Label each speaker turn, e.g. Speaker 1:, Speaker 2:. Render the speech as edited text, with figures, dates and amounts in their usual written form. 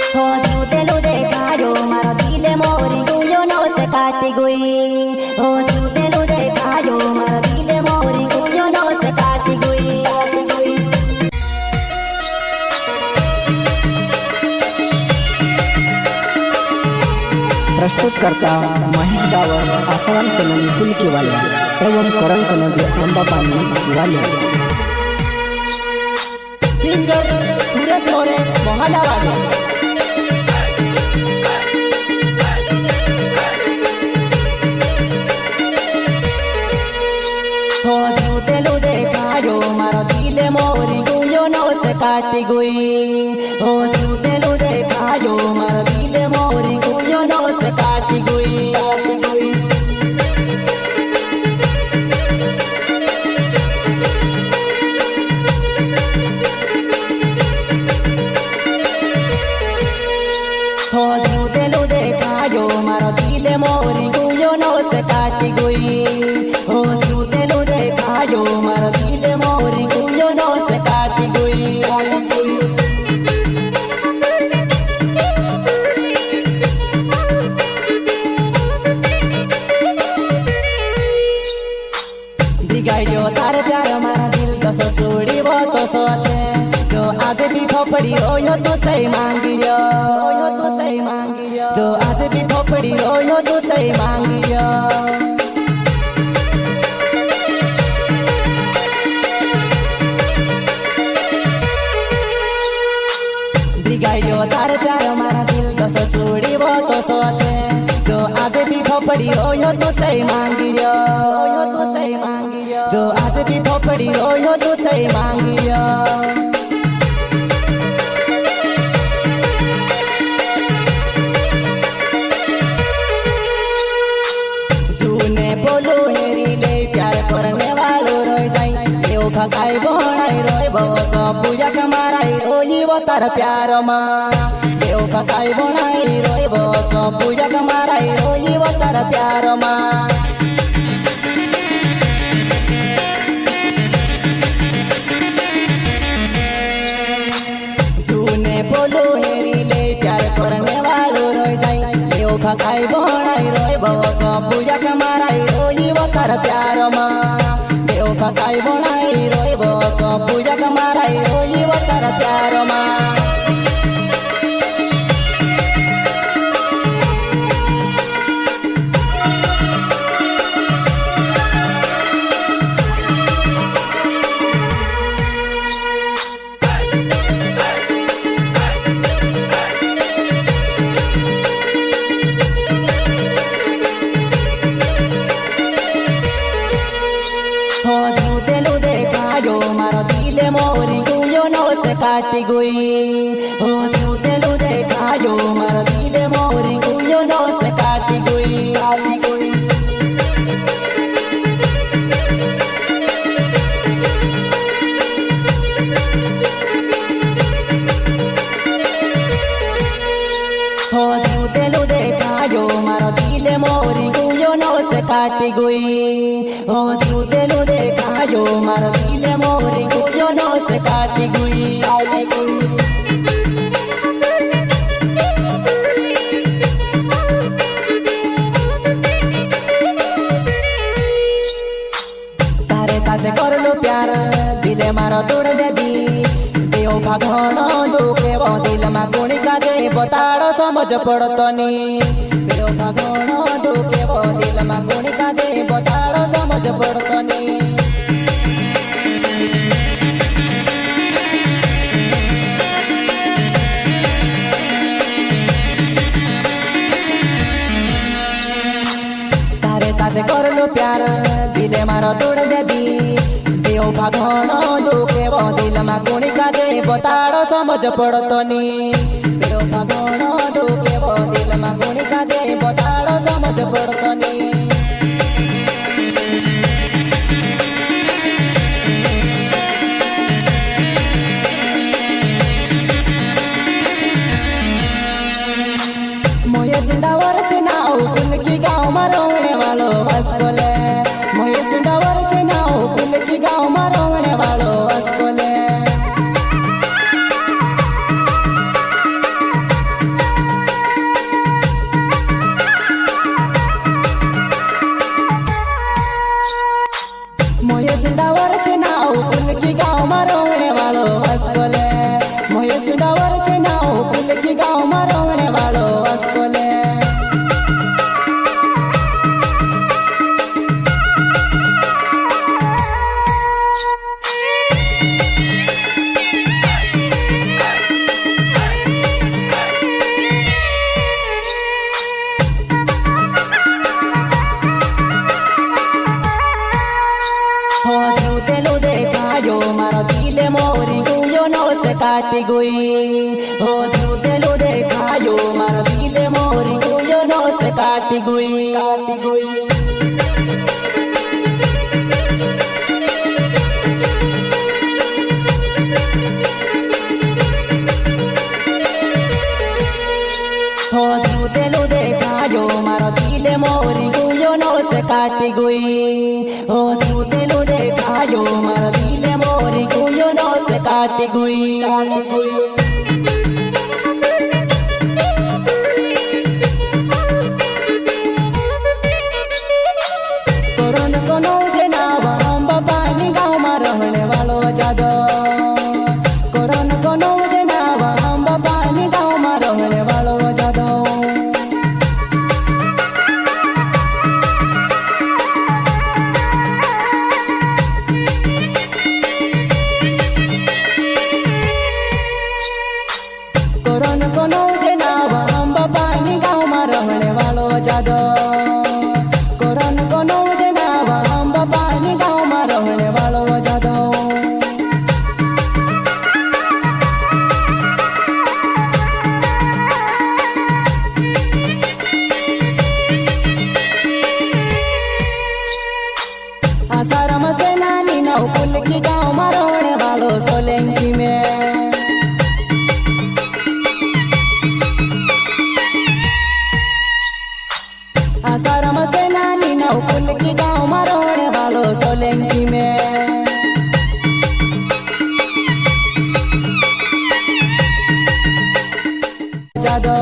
Speaker 1: हो सुतेलु देखायो मारो दिले मोरी गुयो नो से काटी गई। हो सुतेलु देखायो मारो दिले मोरी गुयो नो से काटी गई।
Speaker 2: प्रस्तुत करता महेश डावर आसाराम सेनानी पुल के वाले एवं करण कनौज अंबा पानी वाले
Speaker 1: सिंगर सुरेश मोरे मोहला वाले। हो सुतेलु देखायो मारो दिले मोरी गुयो नो से काटी गई। हो सुतेलु देखायो मारो दिले मोरी गुयो नो से काटी गई। हो सुतेलु देखायो मारो दिले मोरी गुयो नो से काटी गई। हो सुतेलु देखायो मारो दिले मोरी गुयो नो से काटी गई। दिगायो तारे प्यार मारा दिल कसो छोड़ी वो तो सोचे जो आज भी खोपड़ी रोयो तो सही मांगियो। रोयो तो सही मांगियो जो आज भी खोपड़ी रोयो तो सही मांगियो। दिगायो तारे प्यार मारा दिल कसो छोड़ी वो तो सोचे जो आज भी खोपड़ी रोयो तो सही मांगियो। रोयो तो सही मांगियो जो आज भी खोपड़ी रोयो तो सही मांगियो। जूने बोलो हेरी ले प्यार करने वालो रोई जाई एओ भगाई बनाई रोई बो पूजा कमाराई रोई वो तार प्यार मा। एओ भगाई बनाई रोई बो पूजा कमाराई रोई वो तार प्यार मा। जूने बोलो हेरी ले प्यार करने वालो रोई जाई एओ भगाई बनाई रोई बो पूजा कमाराई रोई वो तार प्यार मा। एओ भगाई बनाई रोई बो पूजा कमाराई रोई वो तार प्यार मा। हो सुतेलु देखायो मारो दिले मोरी गुयो नो से काटी गई। हो सुतेलु देखायो मारो दिले मोरी गुयो नो से काटी गई। हो सुतेलु देखायो मारो दिले मोरी गुयो नो से काटी गई। हो सुतेलु देखायो मारो दिले मोरी गुयो नो से काटी गई। तारे साथे करलो प्यार दिले मारो तोड़ दे दी देओ भागण दुखे वो दिल मा कोणी का दे बताड़ो समझ पड़तो नी। देओ भागण दुखे वो दिल मा कोणी का दे बताड़ो समझ पड़तो नी। तारे साथे करलो प्यार दिले मारो तोड़ दे दी देओ भागण दुखे वो दिल मा कोणी का दे बताड़ो समझ पड़तो नी। देओ भागण दुखे वो दिल मा कोणी का दे बताड़ो समझ पड़तो नी। मोये जिंदावर चनाऊ कुल की गाँव में रोने वालो अस्कोले। मोये जिंदावर चनाऊ कुल की गाँव में रोने वालो अस्कोले। हो सुतेलू देखायो मारो दिले मोरी गुयो नो से काटी गुई हो सुतेलू देखायो मारो दिले मोरी गुयो नो से काटी गुई कोरोन कोनो जे नाव हम बाबानी गाँव में रहने वालो जादो कोरोन कोनो जे नाव हम बाबानी गाँव में रहने वालो जादो कोरोन कोनो जे नाव हम बाबानी गाँव में रहने वालो जादो कोरोन कोनो जे नाव हम बाबानी गाँव में रहने वालो जादो आसाराम से नानी नौ पुल की गाँव में रहने वालो सोलंकी में आसाराम से नानी नौ पुल की गाँव में रहने वालो सोलंकी में जादो